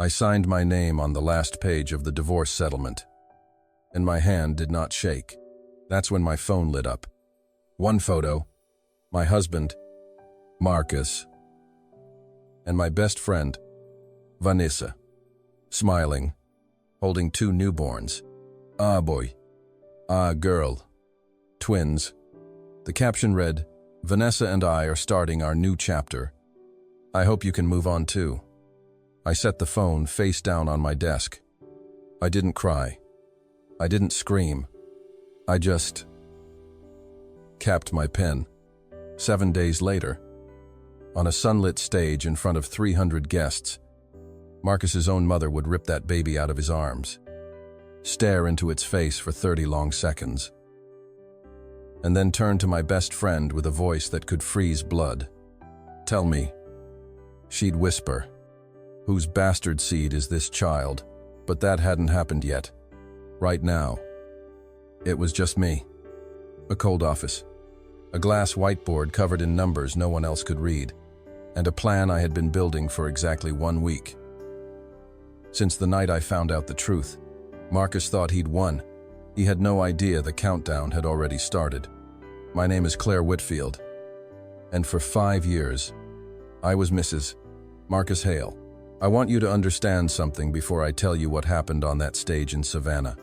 I signed my name on the last page of the divorce settlement, and my hand did not shake. That's when my phone lit up. One photo, my husband, Marcus, and my best friend, Vanessa, smiling, holding two newborns. Ah boy, ah girl, twins. The caption read, "Vanessa and I are starting our new chapter. I hope you can move on too." I set the phone face down on my desk. I didn't cry. I didn't scream. I just capped my pen. 7 days later, on a sunlit stage in front of 300 guests, Marcus's own mother would rip that baby out of his arms, stare into its face for 30 long seconds, and then turn to my best friend with a voice that could freeze blood. "Tell me," she'd whisper, "whose bastard seed is this child?" But that hadn't happened yet. Right now, it was just me. A cold office, a glass whiteboard covered in numbers no one else could read, and a plan I had been building for exactly 1 week. Since the night I found out the truth, Marcus thought he'd won. He had no idea the countdown had already started. My name is Claire Whitfield, and for 5 years, I was Mrs. Marcus Hale. I want you to understand something before I tell you what happened on that stage in Savannah.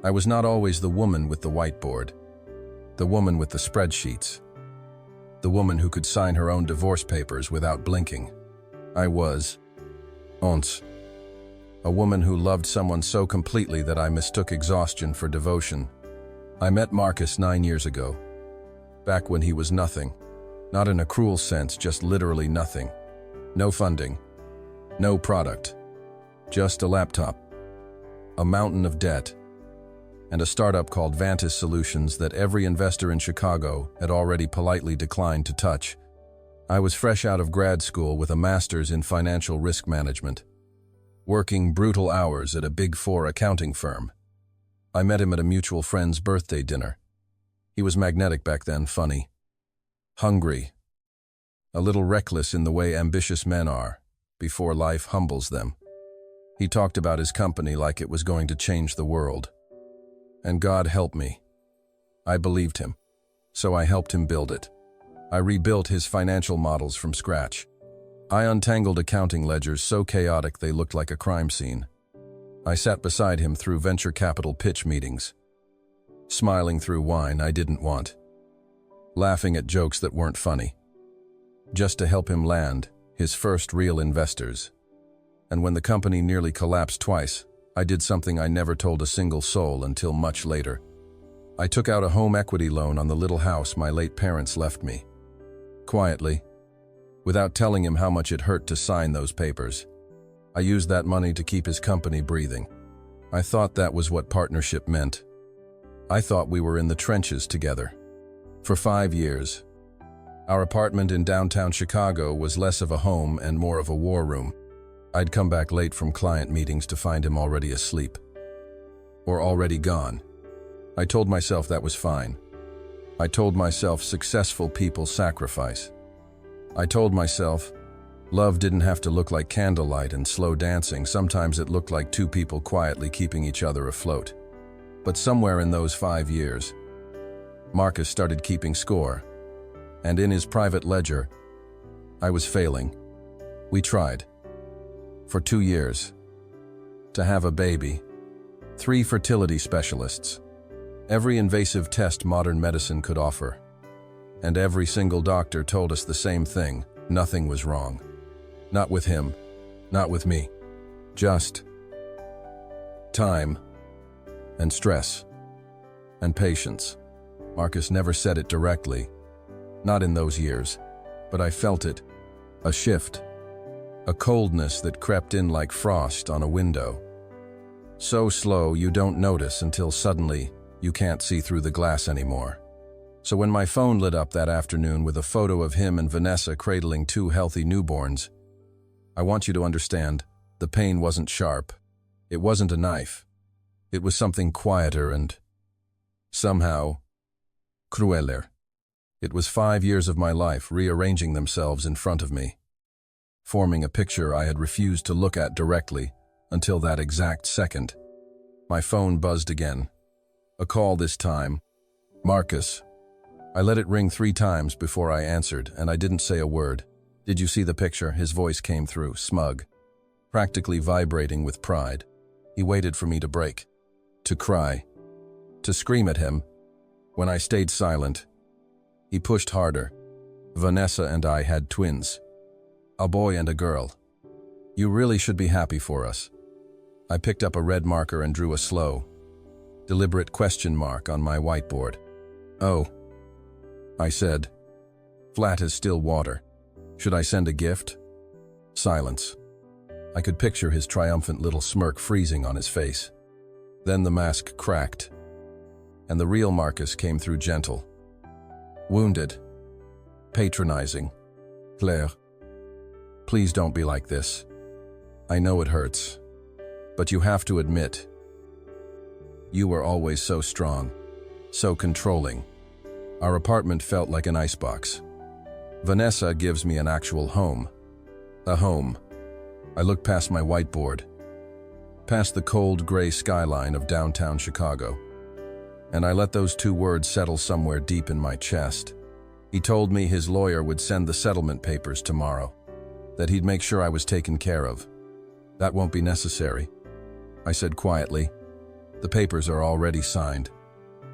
I was not always the woman with the whiteboard, the woman with the spreadsheets, the woman who could sign her own divorce papers without blinking. I was, once, a woman who loved someone so completely that I mistook exhaustion for devotion. I met Marcus 9 years ago, back when he was nothing. Not in a cruel sense, just literally nothing. No funding, no product, just a laptop, a mountain of debt, and a startup called Vanessa Solutions that every investor in Chicago had already politely declined to touch. I was fresh out of grad school with a master's in financial risk management, working brutal hours at a Big Four accounting firm. I met him at a mutual friend's birthday dinner. He was magnetic back then, funny, hungry, a little reckless in the way ambitious men are, before life humbles them. He talked about his company like it was going to change the world. And God help me. I believed him, so I helped him build it. I rebuilt his financial models from scratch. I untangled accounting ledgers so chaotic they looked like a crime scene. I sat beside him through venture capital pitch meetings, smiling through wine I didn't want, laughing at jokes that weren't funny, just to help him land his first real investors. And when the company nearly collapsed twice, I did something I never told a single soul until much later. I took out a home equity loan on the little house my late parents left me. Quietly, without telling him how much it hurt to sign those papers. I used that money to keep his company breathing. I thought that was what partnership meant. I thought we were in the trenches together. For 5 years, our apartment in downtown Chicago was less of a home and more of a war room. I'd come back late from client meetings to find him already asleep, or already gone. I told myself that was fine. I told myself successful people sacrifice. I told myself love didn't have to look like candlelight and slow dancing. Sometimes it looked like two people quietly keeping each other afloat. But somewhere in those 5 years, Marcus started keeping score, and in his private ledger, I was failing. We tried, for 2 years, to have a baby, 3 fertility specialists, every invasive test modern medicine could offer, and every single doctor told us the same thing: nothing was wrong. Not with him, not with me. Just time and stress and patience. Marcus never said it directly, not in those years, but I felt it, a shift, a coldness that crept in like frost on a window. So slow you don't notice until suddenly you can't see through the glass anymore. So when my phone lit up that afternoon with a photo of him and Vanessa cradling 2 healthy newborns, I want you to understand, the pain wasn't sharp. It wasn't a knife. It was something quieter and, somehow, crueler. It was 5 years of my life rearranging themselves in front of me. forming a picture I had refused to look at directly until that exact second. My phone buzzed again. A call this time. Marcus. I let it ring 3 times before I answered, and I didn't say a word. Did you see the picture? His voice came through, smug, practically vibrating with pride. He waited for me to break, to cry, to scream at him. When I stayed silent, he pushed harder. Vanessa and I had twins, a boy and a girl. You really should be happy for us. I picked up a red marker and drew a slow, deliberate question mark on my whiteboard. Oh, I said, flat as still water. Should I send a gift? Silence. I could picture his triumphant little smirk freezing on his face. Then the mask cracked, and the real Marcus came through gentle, wounded, patronizing. Claire, please don't be like this. I know it hurts, but you have to admit, you were always so strong, so controlling. Our apartment felt like an icebox. Vanessa gives me an actual home. A home. I looked past my whiteboard, past the cold gray skyline of downtown Chicago, and I let those 2 words settle somewhere deep in my chest. He told me his lawyer would send the settlement papers tomorrow, that he'd make sure I was taken care of. That won't be necessary, I said quietly. The papers are already signed.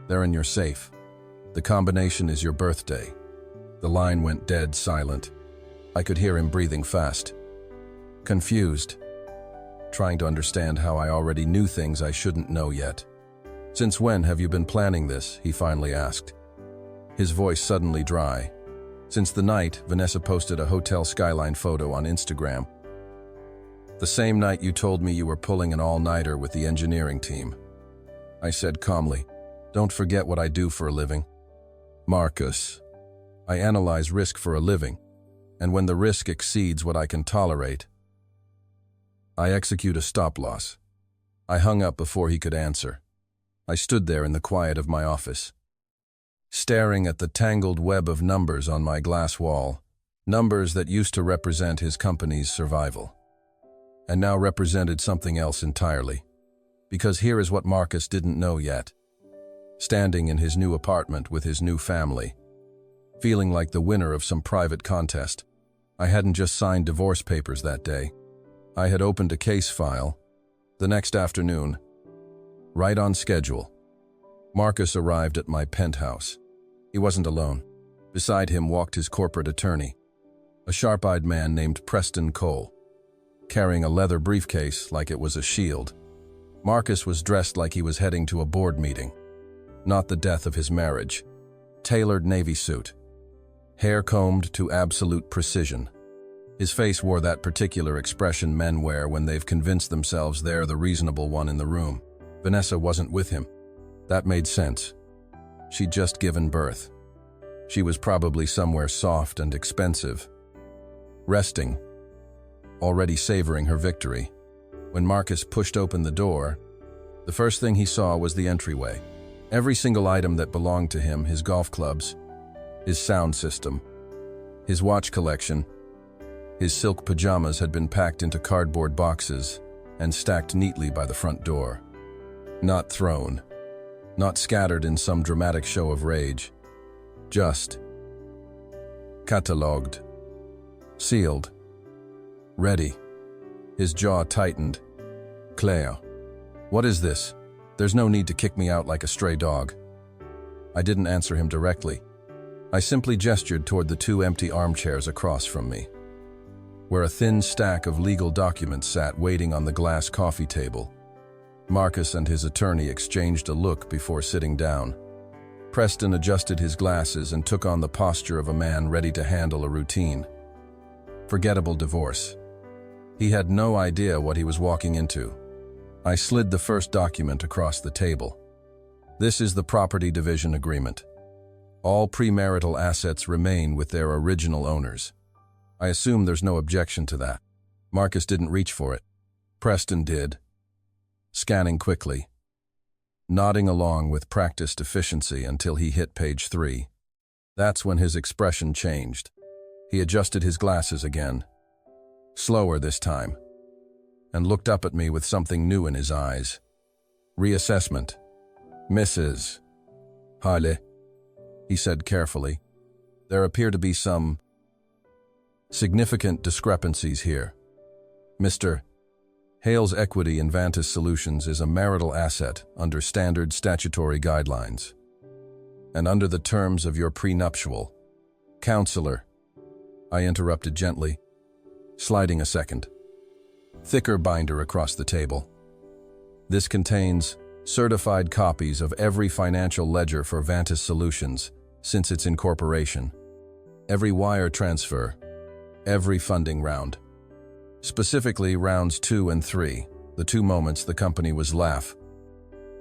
They're in your safe. The combination is your birthday. The line went dead silent. I could hear him breathing fast, confused, trying to understand how I already knew things I shouldn't know yet. Since when have you been planning this? He finally asked, his voice suddenly dry. Since the night Vanessa posted a hotel skyline photo on Instagram. The same night you told me you were pulling an all-nighter with the engineering team. I said calmly, don't forget what I do for a living. Marcus, I analyze risk for a living, and when the risk exceeds what I can tolerate, I execute a stop-loss. I hung up before he could answer. I stood there in the quiet of my office, staring at the tangled web of numbers on my glass wall, numbers that used to represent his company's survival, and now represented something else entirely. Because here is what Marcus didn't know yet. Standing in his new apartment with his new family, feeling like the winner of some private contest. I hadn't just signed divorce papers that day. I had opened a case file. The next afternoon, right on schedule, Marcus arrived at my penthouse. He wasn't alone. Beside him walked his corporate attorney, a sharp-eyed man named Preston Cole, carrying a leather briefcase like it was a shield. Marcus was dressed like he was heading to a board meeting, not the death of his marriage. Tailored navy suit, hair combed to absolute precision. His face wore that particular expression men wear when they've convinced themselves they're the reasonable one in the room. Vanessa wasn't with him. That made sense. She'd just given birth. She was probably somewhere soft and expensive, resting, already savoring her victory. When Marcus pushed open the door, the first thing he saw was the entryway. Every single item that belonged to him, his golf clubs, his sound system, his watch collection, his silk pajamas had been packed into cardboard boxes and stacked neatly by the front door. Not thrown, not scattered in some dramatic show of rage, just catalogued, sealed, ready. His jaw tightened. Claire, what is this? There's no need to kick me out like a stray dog. I didn't answer him directly. I simply gestured toward the 2 empty armchairs across from me, where a thin stack of legal documents sat waiting on the glass coffee table. Marcus and his attorney exchanged a look before sitting down. Preston adjusted his glasses and took on the posture of a man ready to handle a routine, forgettable divorce. He had no idea what he was walking into. I slid the first document across the table. This is the property division agreement. All premarital assets remain with their original owners. I assume there's no objection to that. Marcus didn't reach for it. Preston did, scanning quickly, nodding along with practiced efficiency until he hit page 3. That's when his expression changed. He adjusted his glasses again. slower this time, and looked up at me with something new in his eyes. Reassessment. Mrs. Hale, he said carefully. There appear to be some significant discrepancies here. Mr. Hale's equity in Vanessa Solutions is a marital asset under standard statutory guidelines, and under the terms of your prenuptial. Counselor, I interrupted gently, sliding a second. Thicker binder across the table. This contains certified copies of every financial ledger for Vanessa Solutions since its incorporation, every wire transfer, every funding round. Specifically rounds 2 and 3, the 2 moments the company was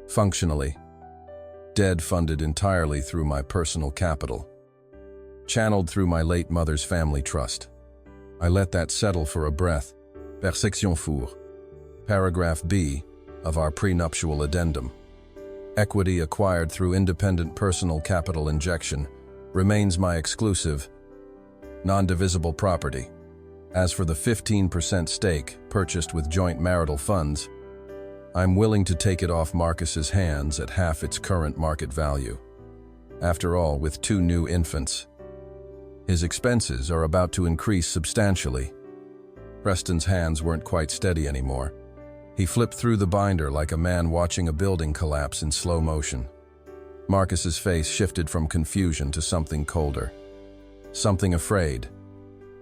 functionally dead, funded entirely through my personal capital, channeled through my late mother's family trust. I let that settle for a breath. Per section 4, paragraph B of our prenuptial addendum. Equity acquired through independent personal capital injection remains my exclusive, non-divisible property. As for the 15% stake purchased with joint marital funds, I'm willing to take it off Marcus's hands at half its current market value. After all, with 2 new infants, his expenses are about to increase substantially. Preston's hands weren't quite steady anymore. He flipped through the binder like a man watching a building collapse in slow motion. Marcus's face shifted from confusion to something colder. Something afraid.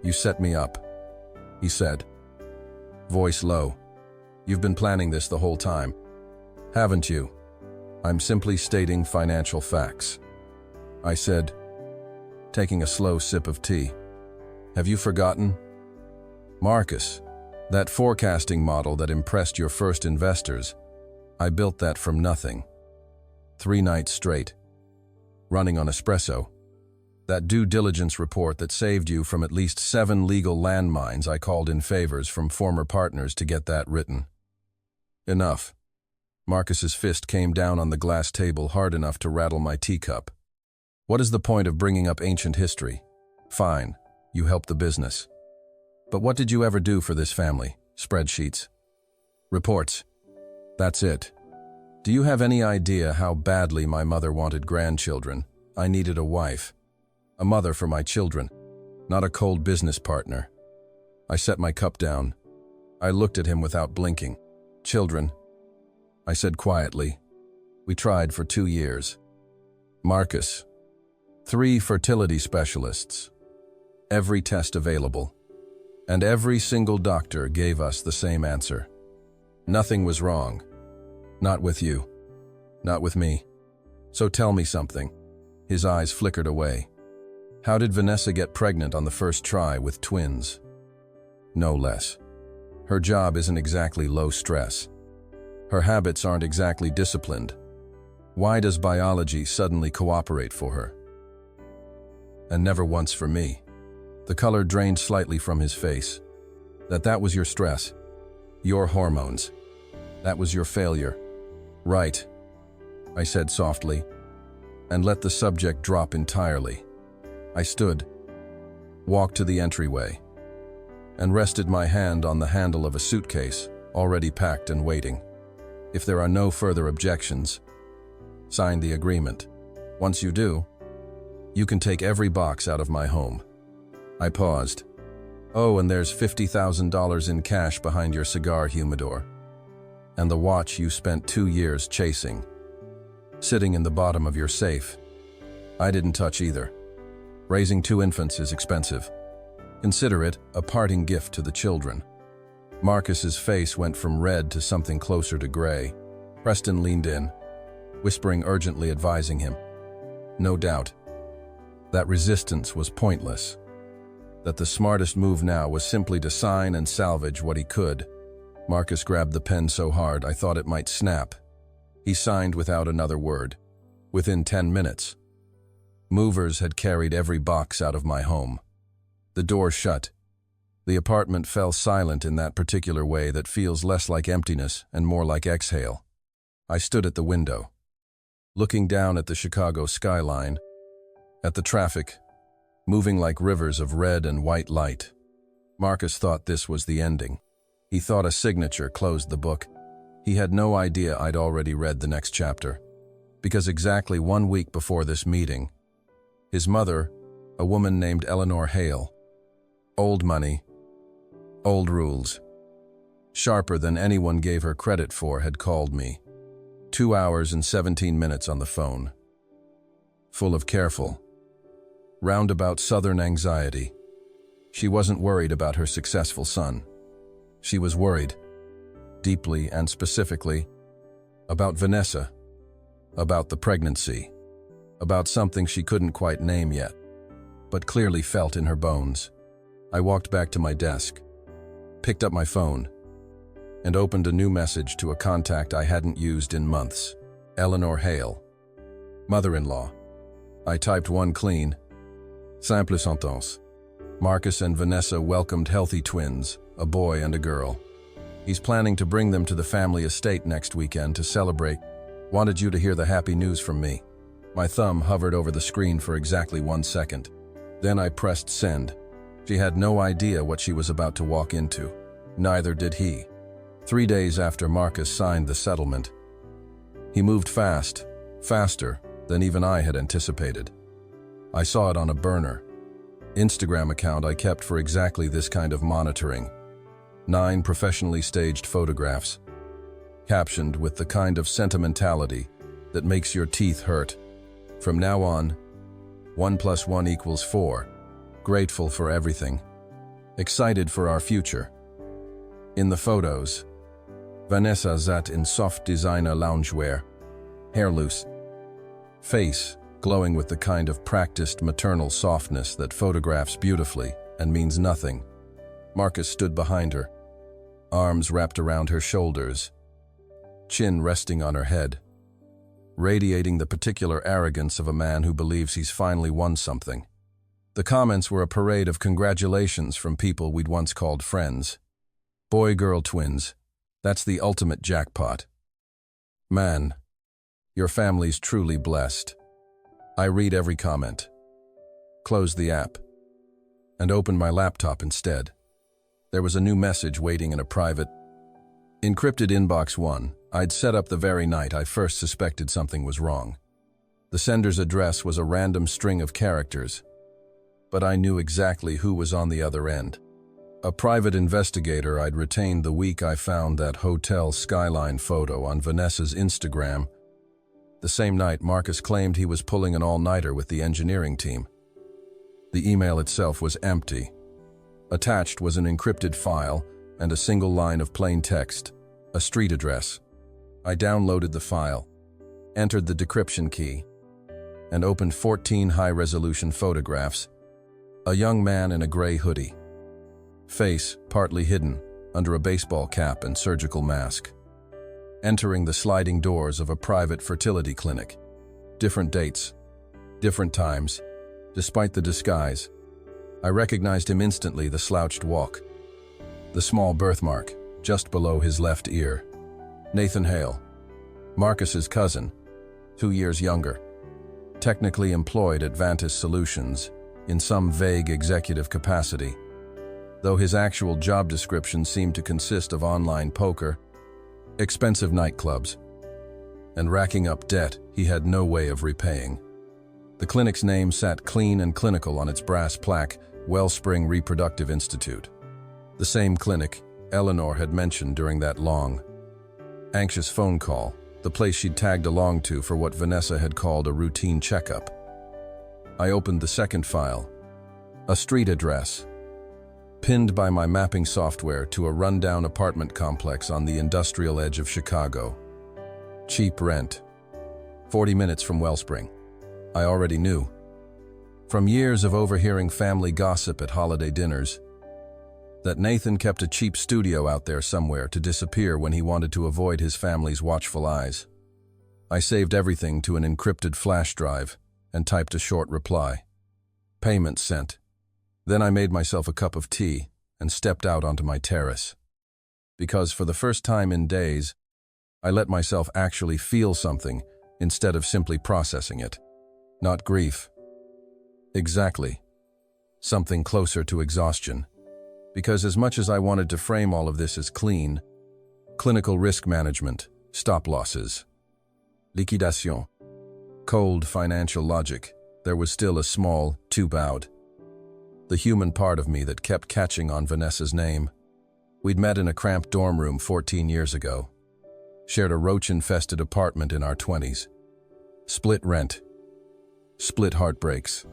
You set me up, he said, voice low. You've been planning this the whole time, haven't you? I'm simply stating financial facts, I said, taking a slow sip of tea. Have you forgotten? Marcus, that forecasting model that impressed your first investors, I built that from nothing. 3 nights straight, running on espresso. That due diligence report that saved you from at least 7 legal landmines I called in favors from former partners to get that written. Enough. Marcus's fist came down on the glass table hard enough to rattle my teacup. What is the point of bringing up ancient history? Fine, you helped the business. But what did you ever do for this family? Spreadsheets. Reports. That's it. Do you have any idea how badly my mother wanted grandchildren? I needed a wife. A mother for my children, not a cold business partner. I set my cup down. I looked at him without blinking. Children, I said quietly. We tried for 2 years. Marcus, 3 fertility specialists. Every test available. And every single doctor gave us the same answer. Nothing was wrong. Not with you. Not with me. So tell me something. His eyes flickered away. How did Vanessa get pregnant on the first try with twins? No less. Her job isn't exactly low stress. Her habits aren't exactly disciplined. Why does biology suddenly cooperate for her? And never once for me. The color drained slightly from his face. That was your stress. Your hormones. That was your failure. Right, I said softly, and let the subject drop entirely. I stood, walked to the entryway, and rested my hand on the handle of a suitcase, already packed and waiting. If there are no further objections, sign the agreement. Once you do, you can take every box out of my home. I paused. Oh, and there's $50,000 in cash behind your cigar humidor. And the watch you spent 2 years chasing, sitting in the bottom of your safe. I didn't touch either. Raising 2 infants is expensive. Consider it a parting gift to the children. Marcus's face went from red to something closer to gray. Preston leaned in, whispering urgently, advising him. No doubt. That resistance was pointless. That the smartest move now was simply to sign and salvage what he could. Marcus grabbed the pen so hard I thought it might snap. He signed without another word. Within 10 minutes, movers had carried every box out of my home. The door shut. The apartment fell silent in that particular way that feels less like emptiness and more like exhale. I stood at the window, looking down at the Chicago skyline, at the traffic, moving like rivers of red and white light. Marcus thought this was the ending. He thought a signature closed the book. He had no idea I'd already read the next chapter. Because exactly 1 week before this meeting, his mother, a woman named Eleanor Hale, old money, old rules, sharper than anyone gave her credit for, had called me. 2 hours and 17 minutes on the phone. Full of careful, roundabout Southern anxiety. She wasn't worried about her successful son. She was worried, deeply and specifically, about Vanessa, about the pregnancy, about something she couldn't quite name yet, but clearly felt in her bones. I walked back to my desk, picked up my phone, and opened a new message to a contact I hadn't used in months. Eleanor Hale, mother-in-law. I typed one clean, simple sentence. Marcus and Vanessa welcomed healthy twins, a boy and a girl. He's planning to bring them to the family estate next weekend to celebrate. Wanted you to hear the happy news from me. My thumb hovered over the screen for exactly 1 second. Then I pressed send. She had no idea what she was about to walk into. Neither did he. 3 days after Marcus signed the settlement, he moved fast, faster than even I had anticipated. I saw it on a burner Instagram account I kept for exactly this kind of monitoring. 9 professionally staged photographs, captioned with the kind of sentimentality that makes your teeth hurt. From now on, 1 + 1 = 4. Grateful for everything. Excited for our future. In the photos, Vanessa sat in soft designer loungewear, hair loose, face glowing with the kind of practiced maternal softness that photographs beautifully and means nothing. Marcus stood behind her, arms wrapped around her shoulders, chin resting on her head, radiating the particular arrogance of a man who believes he's finally won something. The comments were a parade of congratulations from people we'd once called friends. Boy-girl twins, that's the ultimate jackpot. Man, your family's truly blessed. I read every comment, close the app, and open my laptop instead. There was a new message waiting in a private, encrypted inbox 1 I'd set up the very night I first suspected something was wrong. The sender's address was a random string of characters, but I knew exactly who was on the other end. A private investigator I'd retained the week I found that hotel skyline photo on Vanessa's Instagram. The same night, Marcus claimed he was pulling an all-nighter with the engineering team. The email itself was empty. Attached was an encrypted file and a single line of plain text, a street address. I downloaded the file, entered the decryption key, and opened 14 high-resolution photographs. A young man in a gray hoodie, face partly hidden under a baseball cap and surgical mask, entering the sliding doors of a private fertility clinic. Different dates, different times. Despite the disguise, I recognized him instantly. The slouched walk, the small birthmark just below his left ear. Nathan Hale, Marcus's cousin, 2 years younger, technically employed at Vantis Solutions in some vague executive capacity, though his actual job description seemed to consist of online poker, expensive nightclubs, and racking up debt he had no way of repaying. The clinic's name sat clean and clinical on its brass plaque, Wellspring Reproductive Institute. The same clinic Eleanor had mentioned during that long, anxious phone call, the place she'd tagged along to for what Vanessa had called a routine checkup. I opened the second file, a street address, pinned by my mapping software to a rundown apartment complex on the industrial edge of Chicago. Cheap rent, 40 minutes from Wellspring. I already knew, from years of overhearing family gossip at holiday dinners, that Nathan kept a cheap studio out there somewhere to disappear when he wanted to avoid his family's watchful eyes. I saved everything to an encrypted flash drive and typed a short reply. Payment sent. Then I made myself a cup of tea and stepped out onto my terrace. Because for the first time in days, I let myself actually feel something instead of simply processing it. Not grief. Exactly. Something closer to exhaustion. Because as much as I wanted to frame all of this as clean, clinical risk management, stop losses, liquidation, cold financial logic, there was still a small, too-bowed, the human part of me that kept catching on Vanessa's name. We'd met in a cramped dorm room 14 years ago, shared a roach-infested apartment in our 20s, split rent, split heartbreaks,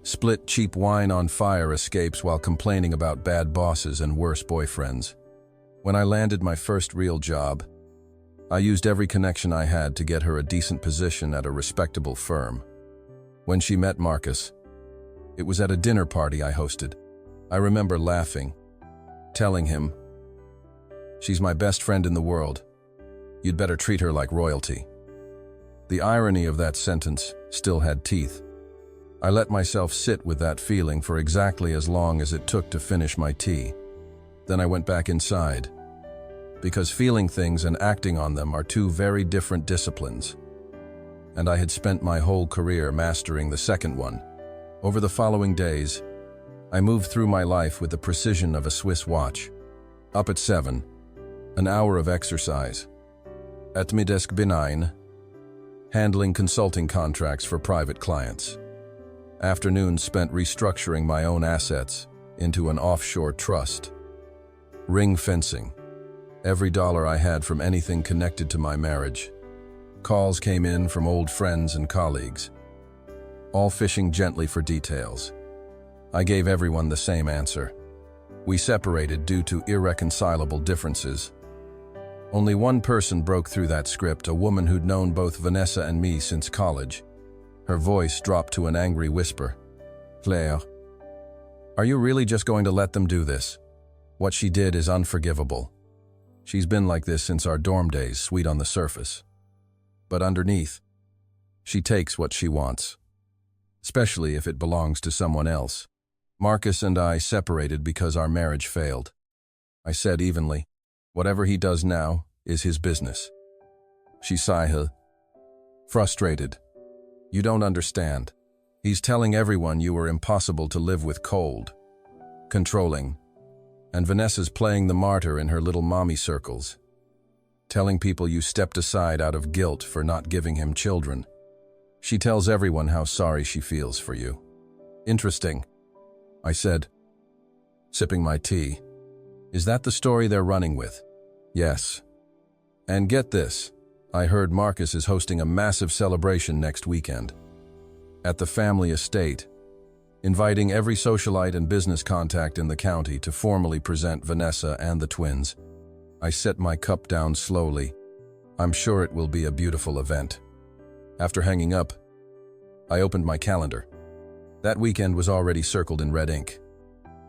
split cheap wine on fire escapes while complaining about bad bosses and worse boyfriends. When I landed my first real job, I used every connection I had to get her a decent position at a respectable firm. When she met Marcus, it was at a dinner party I hosted. I remember laughing, telling him, "She's my best friend in the world. You'd better treat her like royalty." The irony of that sentence still had teeth. I let myself sit with that feeling for exactly as long as it took to finish my tea. Then I went back inside, because feeling things and acting on them are two very different disciplines. And I had spent my whole career mastering the second one. Over the following days, I moved through my life with the precision of a Swiss watch. Up at 7, an hour of exercise. At my desk benign, handling consulting contracts for private clients. Afternoons spent restructuring my own assets into an offshore trust. Ring fencing. Every dollar I had from anything connected to my marriage. Calls came in from old friends and colleagues, all fishing gently for details. I gave everyone the same answer. We separated due to irreconcilable differences. Only one person broke through that script, a woman who'd known both Vanessa and me since college. Her voice dropped to an angry whisper. "Claire, are you really just going to let them do this? What she did is unforgivable. She's been like this since our dorm days, sweet on the surface. But underneath, she takes what she wants, especially if it belongs to someone else." Marcus and I separated because our marriage failed. I said evenly, "Whatever he does now is his business." She sighed, frustrated. "You don't understand. He's telling everyone you were impossible to live with, cold, controlling, and Vanessa's playing the martyr in her little mommy circles, telling people you stepped aside out of guilt for not giving him children. She tells everyone how sorry she feels for you." "Interesting," I said, sipping my tea. "Is that the story they're running with?" "Yes. And get this, I heard Marcus is hosting a massive celebration next weekend at the family estate, inviting every socialite and business contact in the county to formally present Vanessa and the twins." I set my cup down slowly. "I'm sure it will be a beautiful event." After hanging up, I opened my calendar. That weekend was already circled in red ink.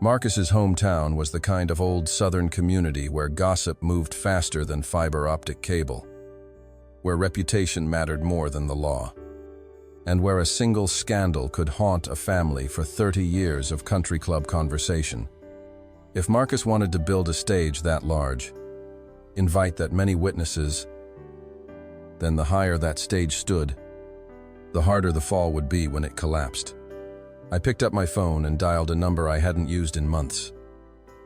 Marcus's hometown was the kind of old southern community where gossip moved faster than fiber optic cable, where reputation mattered more than the law, and where a single scandal could haunt a family for 30 years of country club conversation. If Marcus wanted to build a stage that large, invite that many witnesses, then the higher that stage stood, the harder the fall would be when it collapsed. I picked up my phone and dialed a number I hadn't used in months.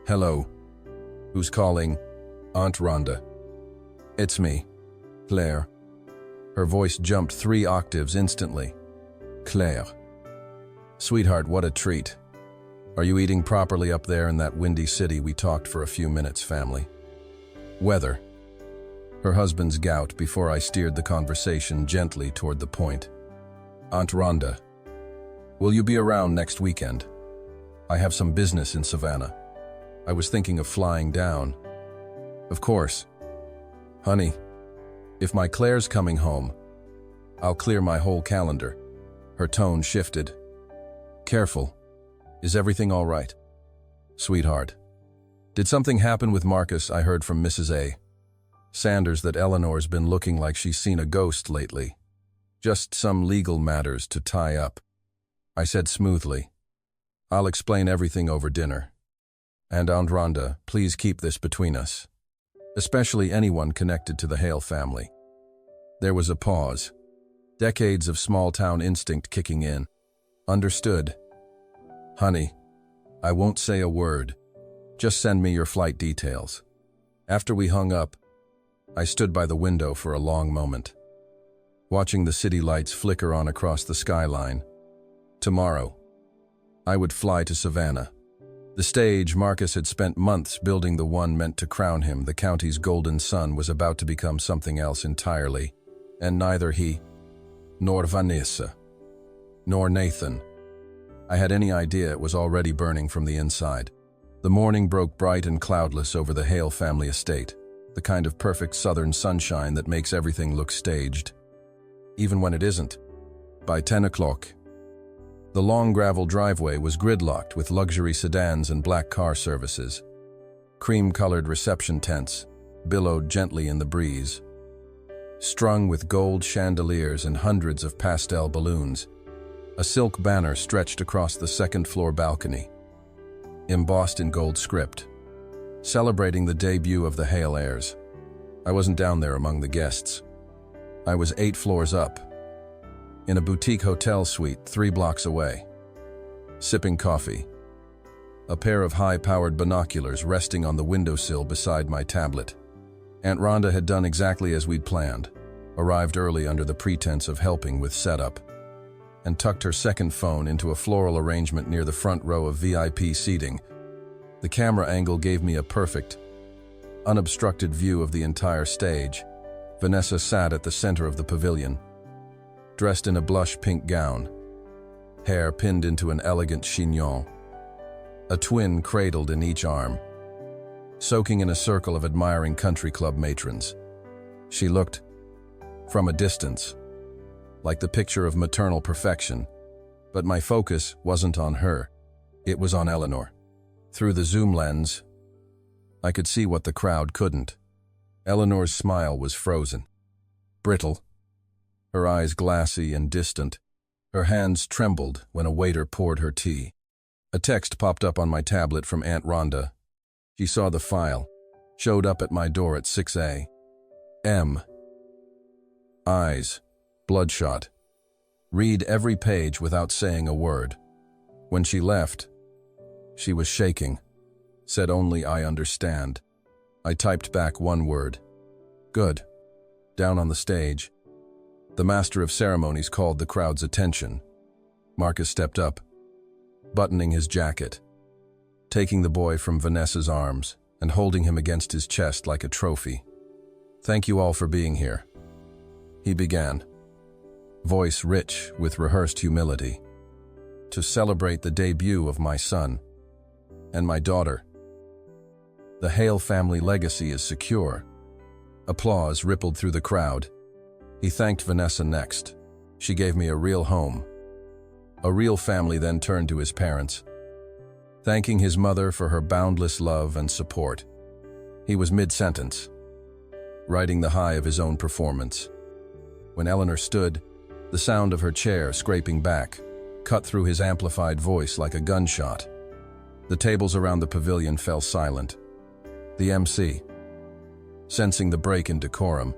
"Hello. Who's calling?" "Aunt Rhonda." "It's me, Claire." Her voice jumped 3 octaves instantly. "Claire. Sweetheart, what a treat. Are you eating properly up there in that windy city we talked for a few minutes, family?" "Weather." Her husband's gout before I steered the conversation gently toward the point. "Aunt Rhonda, will you be around next weekend? I have some business in Savannah. I was thinking of flying down." "Of course. Honey, if my Claire's coming home, I'll clear my whole calendar." Her tone shifted. "Careful. Is everything all right?" "Sweetheart. Did something happen with Marcus?" I heard from Mrs. A. Sanders that Eleanor's been looking like she's seen a ghost lately. "Just some legal matters to tie up," I said smoothly. "I'll explain everything over dinner. And Aunt Rhonda, please keep this between us, especially anyone connected to the Hale family." There was a pause, decades of small-town instinct kicking in. "Understood. Honey, I won't say a word. Just send me your flight details. After we hung up, I stood by the window for a long moment, watching the city lights flicker on across the skyline. Tomorrow, I would fly to Savannah. The stage Marcus had spent months building, the one meant to crown him, the county's golden son, was about to become something else entirely, and neither he, nor Vanessa, nor Nathan, I had any idea it was already burning from the inside. The morning broke bright and cloudless over the Hale family estate, the kind of perfect southern sunshine that makes everything look staged, even when it isn't. By 10 o'clock, the long gravel driveway was gridlocked with luxury sedans and black car services. Cream-colored reception tents billowed gently in the breeze, strung with gold chandeliers and hundreds of pastel balloons. A silk banner stretched across the second-floor balcony, embossed in gold script, celebrating the debut of the Hale heirs. I wasn't down there among the guests. I was 8 floors up, in a boutique hotel suite 3 blocks away, sipping coffee, a pair of high-powered binoculars resting on the windowsill beside my tablet. Aunt Rhonda had done exactly as we'd planned, arrived early under the pretense of helping with setup, and tucked her second phone into a floral arrangement near the front row of VIP seating. The camera angle gave me a perfect, unobstructed view of the entire stage. Vanessa sat at the center of the pavilion, dressed in a blush pink gown, hair pinned into an elegant chignon, a twin cradled in each arm, soaking in a circle of admiring country club matrons. She looked, from a distance, like the picture of maternal perfection, but my focus wasn't on her. It was on Eleanor. Through the zoom lens, I could see what the crowd couldn't. Eleanor's smile was frozen, brittle, her eyes glassy and distant. Her hands trembled when a waiter poured her tea. A text popped up on my tablet from Aunt Rhonda. She saw the file, showed up at my door at 6 a.m. Eyes, bloodshot. Read every page without saying a word. When she left, she was shaking, said only "I understand." I typed back one word. Good. Down on the stage, the master of ceremonies called the crowd's attention. Marcus stepped up, buttoning his jacket, taking the boy from Vanessa's arms and holding him against his chest like a trophy. "Thank you all for being here," he began, voice rich with rehearsed humility, "to celebrate the debut of my son and my daughter. The Hale family legacy is secure." Applause rippled through the crowd. He thanked Vanessa next. "She gave me a real home." A real family then turned to his parents, thanking his mother for her boundless love and support. He was mid-sentence, riding the high of his own performance, when Eleanor stood, the sound of her chair scraping back, cut through his amplified voice like a gunshot. The tables around the pavilion fell silent. The MC, sensing the break in decorum,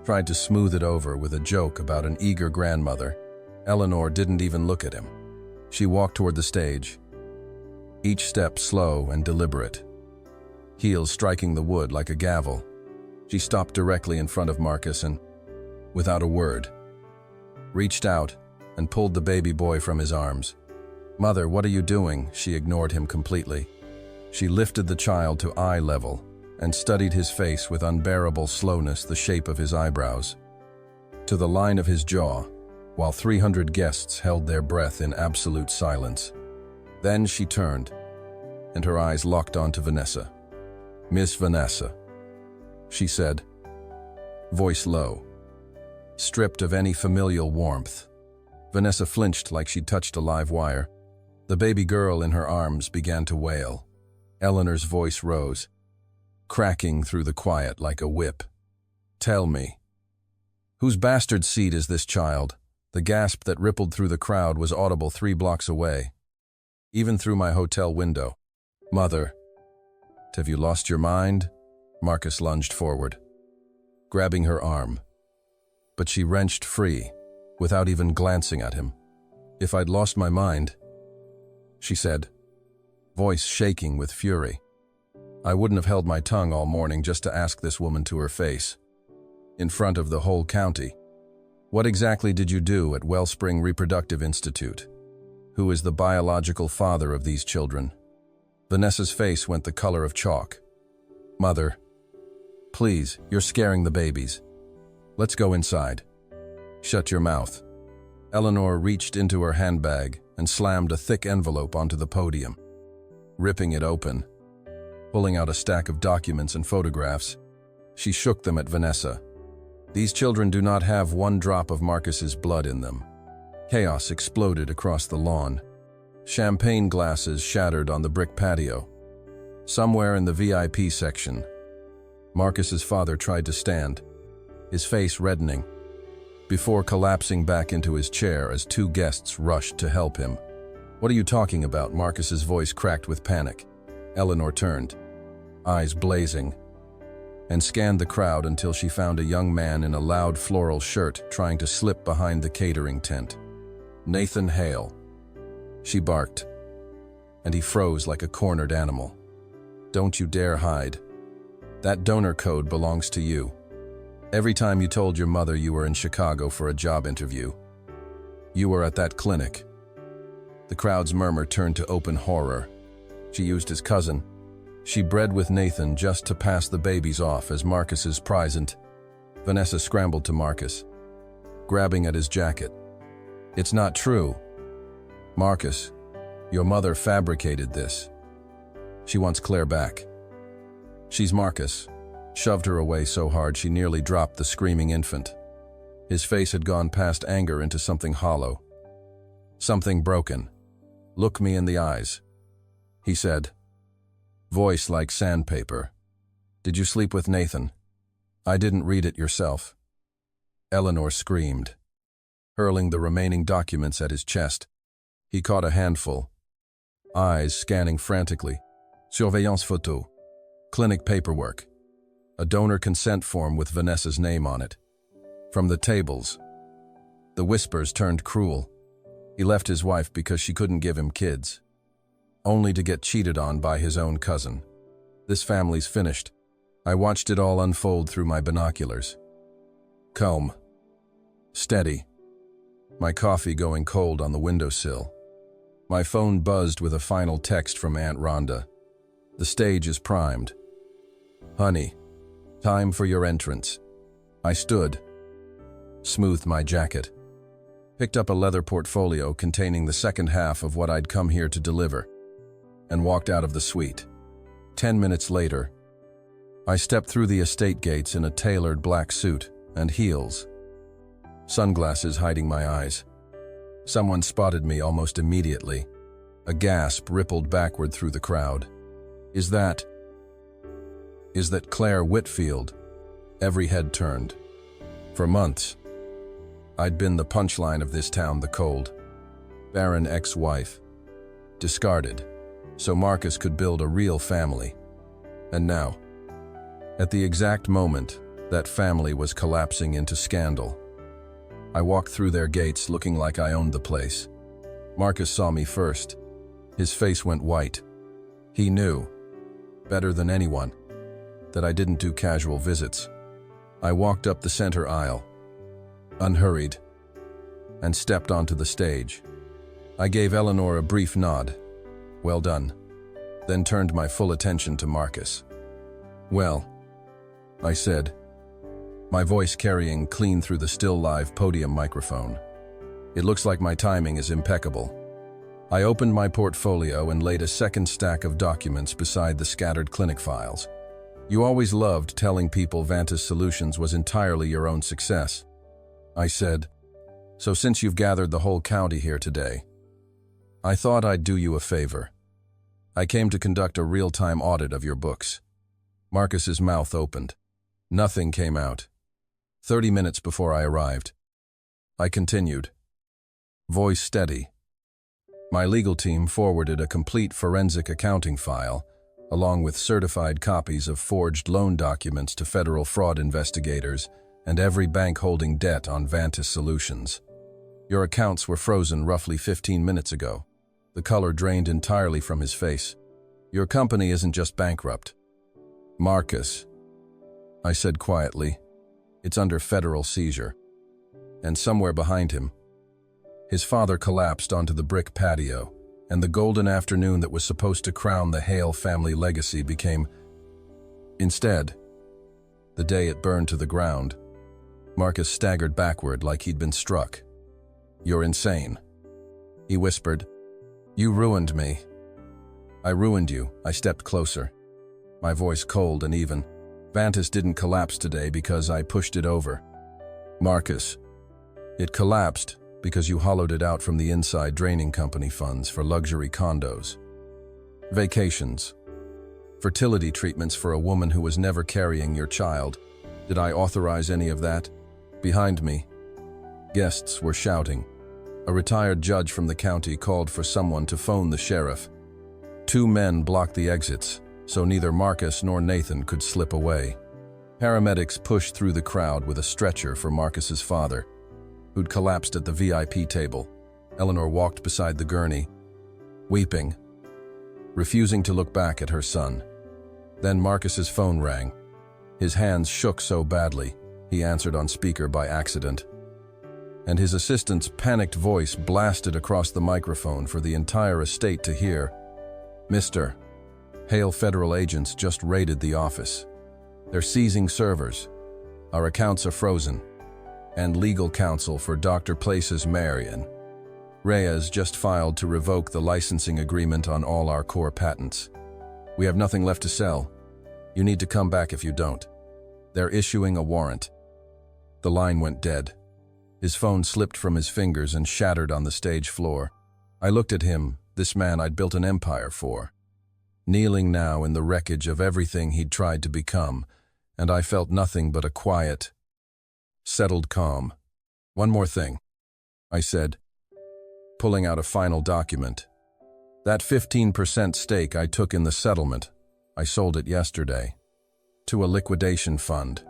tried to smooth it over with a joke about an eager grandmother. Eleanor didn't even look at him. She walked toward the stage, each step slow and deliberate, heels striking the wood like a gavel. She stopped directly in front of Marcus and, without a word, reached out and pulled the baby boy from his arms. "Mother, what are you doing?" She ignored him completely. She lifted the child to eye level and studied his face with unbearable slowness, the shape of his eyebrows, to the line of his jaw, while 300 guests held their breath in absolute silence. Then she turned, and her eyes locked onto Vanessa. "Miss Vanessa," she said, voice low, stripped of any familial warmth. Vanessa flinched like she'd touched a live wire. The baby girl in her arms began to wail. Eleanor's voice rose, cracking through the quiet like a whip. "Tell me, whose bastard seed is this child?" The gasp that rippled through the crowd was audible 3 blocks away, even through my hotel window. "Mother, have you lost your mind?" Marcus lunged forward, grabbing her arm, but she wrenched free, without even glancing at him. "If I'd lost my mind," she said, voice shaking with fury. I wouldn't have held my tongue all morning just to ask this woman to her face. In front of the whole county. What exactly did you do at Wellspring Reproductive Institute? Who is the biological father of these children? Vanessa's face went the color of chalk. Mother, please, you're scaring the babies. Let's go inside. Shut your mouth. Eleanor reached into her handbag and slammed a thick envelope onto the podium. Ripping it open, pulling out a stack of documents and photographs, she shook them at Vanessa. These children do not have one drop of Marcus's blood in them. Chaos exploded across the lawn. Champagne glasses shattered on the brick patio. Somewhere in the VIP section, Marcus's father tried to stand, his face reddening, before collapsing back into his chair as two guests rushed to help him. What are you talking about? Marcus's voice cracked with panic. Eleanor turned, eyes blazing, and scanned the crowd until she found a young man in a loud floral shirt trying to slip behind the catering tent. Nathan Hale. She barked, and he froze like a cornered animal. Don't you dare hide. That donor code belongs to you. Every time you told your mother you were in Chicago for a job interview, you were at that clinic. The crowd's murmur turned to open horror. She used his cousin. She bred with Nathan just to pass the babies off as Marcus's present. Vanessa scrambled to Marcus, grabbing at his jacket. It's not true. Marcus, your mother fabricated this. She wants Claire back. She's Marcus. Shoved her away so hard she nearly dropped the screaming infant. His face had gone past anger into something hollow. Something broken. Look me in the eyes, he said, voice like sandpaper. Did you sleep with Nathan? I didn't read it yourself. Eleanor screamed, hurling the remaining documents at his chest. He caught a handful, eyes scanning frantically. Surveillance photo, clinic paperwork, a donor consent form with Vanessa's name on it. From the tables, the whispers turned cruel. He left his wife because she couldn't give him kids, only to get cheated on by his own cousin. This family's finished. I watched it all unfold through my binoculars. Calm. Steady. My coffee going cold on the windowsill. My phone buzzed with a final text from Aunt Rhonda. The stage is primed. Honey, time for your entrance. I stood, smoothed my jacket, picked up a leather portfolio containing the second half of what I'd come here to deliver, and walked out of the suite. 10 minutes later, I stepped through the estate gates in a tailored black suit and heels, sunglasses hiding my eyes. Someone spotted me almost immediately. A gasp rippled backward through the crowd. Is that Claire Whitfield? Every head turned. For months, I'd been the punchline of this town, the cold, barren ex-wife, discarded, so Marcus could build a real family. And now, at the exact moment that family was collapsing into scandal, I walked through their gates looking like I owned the place. Marcus saw me first. His face went white. He knew, better than anyone, that I didn't do casual visits. I walked up the center aisle, unhurried, and stepped onto the stage. I gave Eleanor a brief nod. Well done. Then turned my full attention to Marcus. Well, I said, my voice carrying clean through the still live podium microphone. It looks like my timing is impeccable. I opened my portfolio and laid a second stack of documents beside the scattered clinic files. You always loved telling people Vantas Solutions was entirely your own success, I said. So since you've gathered the whole county here today, I thought I'd do you a favor. I came to conduct a real-time audit of your books. Marcus's mouth opened. Nothing came out. 30 minutes before I arrived. I continued, voice steady. My legal team forwarded a complete forensic accounting file, along with certified copies of forged loan documents to federal fraud investigators and every bank holding debt on Vantas Solutions. Your accounts were frozen roughly 15 minutes ago. The color drained entirely from his face. Your company isn't just bankrupt. Marcus, I said quietly. It's under federal seizure. And somewhere behind him, his father collapsed onto the brick patio, and the golden afternoon that was supposed to crown the Hale family legacy became, instead, the day it burned to the ground. Marcus staggered backward like he'd been struck. "You're insane," he whispered. "You ruined me." "I ruined you." I stepped closer, my voice cold and even. "Vanessa didn't collapse today because I pushed it over. Marcus, it collapsed because you hollowed it out from the inside, draining company funds for luxury condos, vacations, fertility treatments for a woman who was never carrying your child. Did I authorize any of that?" Behind me, guests were shouting. A retired judge from the county called for someone to phone the sheriff. 2 men blocked the exits, so neither Marcus nor Nathan could slip away. Paramedics pushed through the crowd with a stretcher for Marcus's father, who'd collapsed at the VIP table. Eleanor walked beside the gurney, weeping, refusing to look back at her son. Then Marcus's phone rang. His hands shook so badly, he answered on speaker by accident, and his assistant's panicked voice blasted across the microphone for the entire estate to hear. "Mr. Hale federal agents just raided the office. They're seizing servers. Our accounts are frozen. And legal counsel for Dr. Place's Marion Reyes just filed to revoke the licensing agreement on all our core patents. We have nothing left to sell. You need to come back if you don't. They're issuing a warrant." The line went dead. His phone slipped from his fingers and shattered on the stage floor. I looked at him, this man I'd built an empire for, kneeling now in the wreckage of everything he'd tried to become, and I felt nothing but a quiet, settled calm. "One more thing," I said, pulling out a final document. "That 15% stake I took in the settlement, I sold it yesterday, to a liquidation fund.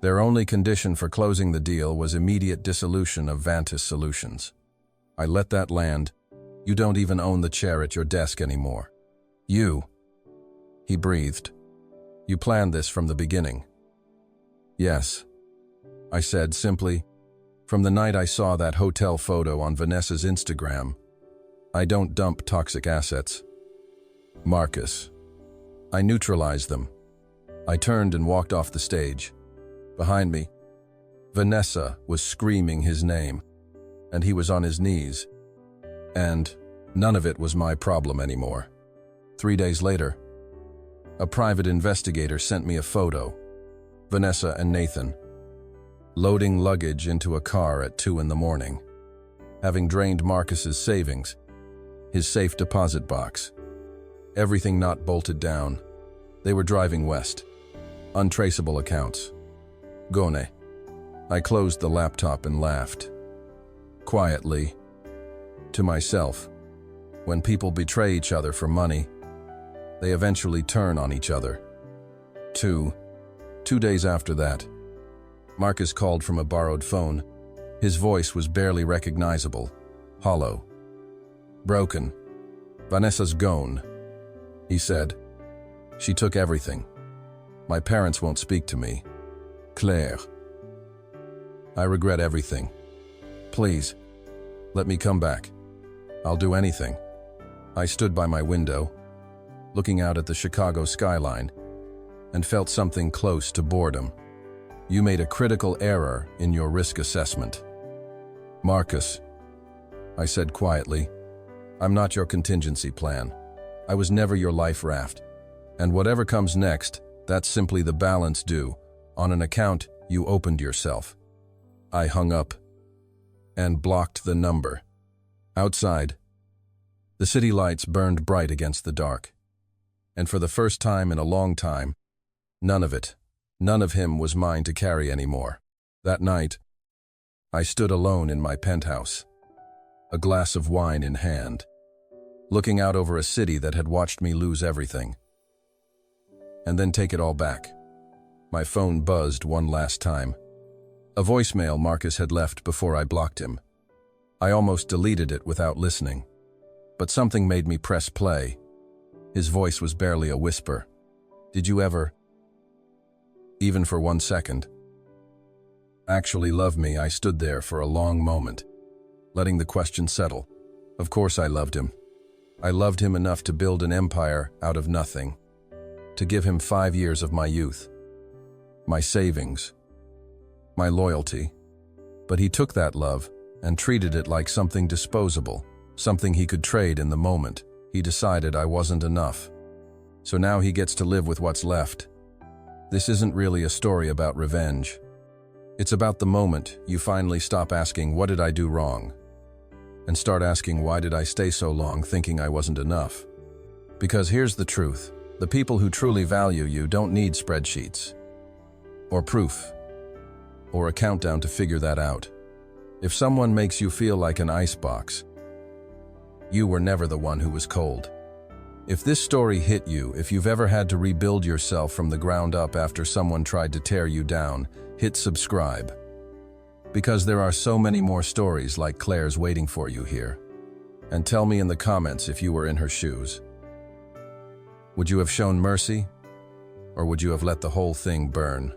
Their only condition for closing the deal was immediate dissolution of Vanessa Solutions. I let that land. You don't even own the chair at your desk anymore. You," he breathed, "you planned this from the beginning." "Yes," I said simply. "From the night I saw that hotel photo on Vanessa's Instagram, I don't dump toxic assets. Marcus." I neutralized them. I turned and walked off the stage. Behind me, Vanessa was screaming his name, and he was on his knees. And none of it was my problem anymore. 3 days later, a private investigator sent me a photo, Vanessa and Nathan, loading luggage into a car at 2 in the morning, having drained Marcus's savings, his safe deposit box, everything not bolted down. They were driving west. Untraceable accounts. Gone. I closed the laptop and laughed. Quietly. To myself. When people betray each other for money, they eventually turn on each other. 2 days after that, Marcus called from a borrowed phone. His voice was barely recognizable, hollow, broken. "Vanessa's gone," he said. "She took everything. My parents won't speak to me. Claire. I regret everything. Please, let me come back. I'll do anything." I stood by my window, looking out at the Chicago skyline, and felt something close to boredom. "You made a critical error in your risk assessment. Marcus," I said quietly, "I'm not your contingency plan. I was never your life raft. And whatever comes next, that's simply the balance due on an account you opened yourself." I hung up and blocked the number. Outside, the city lights burned bright against the dark. And for the first time in a long time, none of him was mine to carry anymore. That night, I stood alone in my penthouse, a glass of wine in hand, looking out over a city that had watched me lose everything, and then take it all back. My phone buzzed one last time. A voicemail Marcus had left before I blocked him. I almost deleted it without listening, but something made me press play. His voice was barely a whisper. "Did you ever even for 1 second. Actually love me, I stood there for a long moment, letting the question settle. Of course I loved him. I loved him enough to build an empire out of nothing, to give him 5 years of my youth, my savings, my loyalty. But he took that love and treated it like something disposable, something he could trade in the moment. He decided I wasn't enough. So now he gets to live with what's left. This isn't really a story about revenge. It's about the moment you finally stop asking, what did I do wrong? And start asking, why did I stay so long thinking I wasn't enough? Because here's the truth. The people who truly value you don't need spreadsheets, or proof, or a countdown to figure that out. If someone makes you feel like an icebox, you were never the one who was cold. If this story hit you, if you've ever had to rebuild yourself from the ground up after someone tried to tear you down, hit subscribe. Because there are so many more stories like Claire's waiting for you here. And tell me in the comments if you were in her shoes. Would you have shown mercy? Or would you have let the whole thing burn?